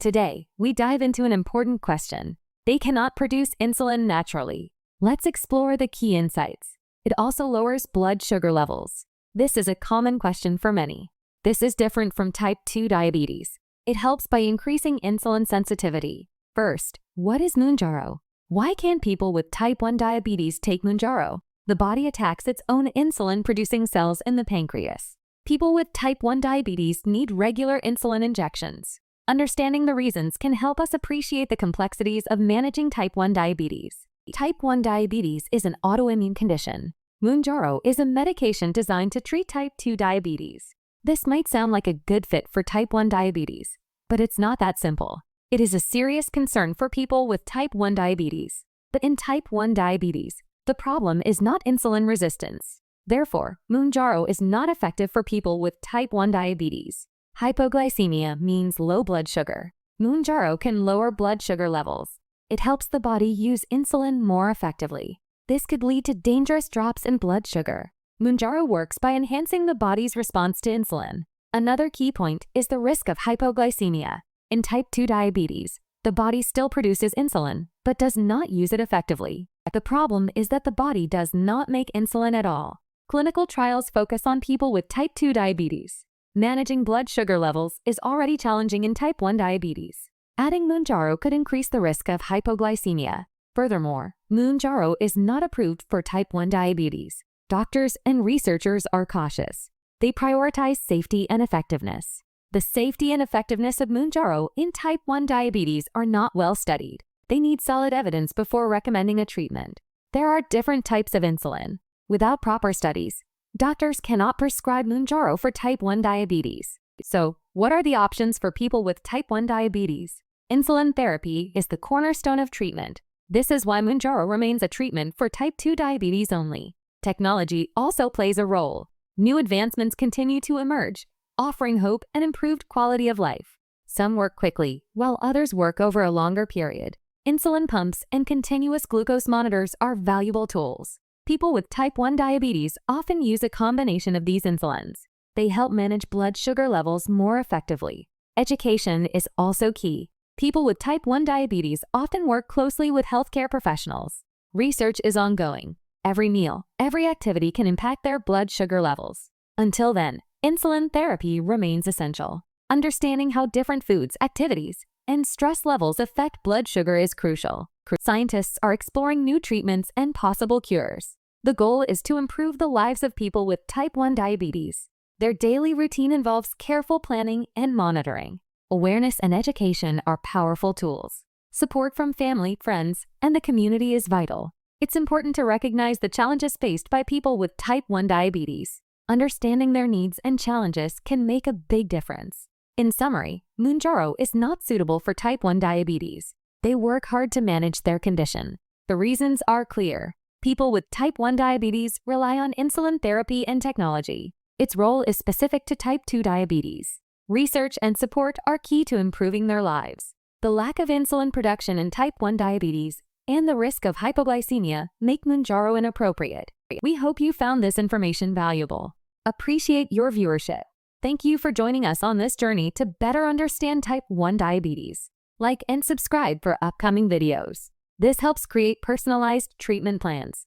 Today, we dive into an important question. They cannot produce insulin naturally. Let's explore the key insights. It also lowers blood sugar levels. This is a common question for many. This is different from type 2 diabetes. It helps by increasing insulin sensitivity. First, what is Mounjaro? Why can't people with type 1 diabetes take Mounjaro? The body attacks its own insulin-producing cells in the pancreas. People with type 1 diabetes need regular insulin injections. Understanding the reasons can help us appreciate the complexities of managing type 1 diabetes. Type 1 diabetes is an autoimmune condition. Mounjaro is a medication designed to treat type 2 diabetes. This might sound like a good fit for type 1 diabetes, but it's not that simple. It is a serious concern for people with type 1 diabetes. But in type 1 diabetes, the problem is not insulin resistance. Therefore, Mounjaro is not effective for people with type 1 diabetes. Hypoglycemia means low blood sugar. Mounjaro can lower blood sugar levels. It helps the body use insulin more effectively. This could lead to dangerous drops in blood sugar. Mounjaro works by enhancing the body's response to insulin. Another key point is the risk of hypoglycemia. In type 2 diabetes, the body still produces insulin, but does not use it effectively. The problem is that the body does not make insulin at all. Clinical trials focus on people with type 2 diabetes. Managing blood sugar levels is already challenging in type 1 diabetes. Adding Mounjaro could increase the risk of hypoglycemia. Furthermore, Mounjaro is not approved for type 1 diabetes. Doctors and researchers are cautious. They prioritize safety and effectiveness. The safety and effectiveness of Mounjaro in type 1 diabetes are not well studied. They need solid evidence before recommending a treatment. There are different types of insulin. Without proper studies, doctors cannot prescribe Mounjaro for type 1 diabetes. So, what are the options for people with type 1 diabetes? Insulin therapy is the cornerstone of treatment. This is why Mounjaro remains a treatment for type 2 diabetes only. Technology also plays a role. New advancements continue to emerge, offering hope and improved quality of life. Some work quickly, while others work over a longer period. Insulin pumps and continuous glucose monitors are valuable tools. People with type 1 diabetes often use a combination of these insulins. They help manage blood sugar levels more effectively. Education is also key. People with type 1 diabetes often work closely with healthcare professionals. Research is ongoing. Every meal, every activity can impact their blood sugar levels. Until then, insulin therapy remains essential. Understanding how different foods, activities, and stress levels affect blood sugar is crucial. Scientists are exploring new treatments and possible cures. The goal is to improve the lives of people with type 1 diabetes. Their daily routine involves careful planning and monitoring. Awareness and education are powerful tools. Support from family, friends, and the community is vital. It's important to recognize the challenges faced by people with type 1 diabetes. Understanding their needs and challenges can make a big difference. In summary, Mounjaro is not suitable for type 1 diabetes. They work hard to manage their condition. The reasons are clear. People with type 1 diabetes rely on insulin therapy and technology. Its role is specific to type 2 diabetes. Research and support are key to improving their lives. The lack of insulin production in type 1 diabetes and the risk of hypoglycemia make Mounjaro inappropriate. We hope you found this information valuable. Appreciate your viewership. Thank you for joining us on this journey to better understand type 1 diabetes. Like and subscribe for upcoming videos. This helps create personalized treatment plans.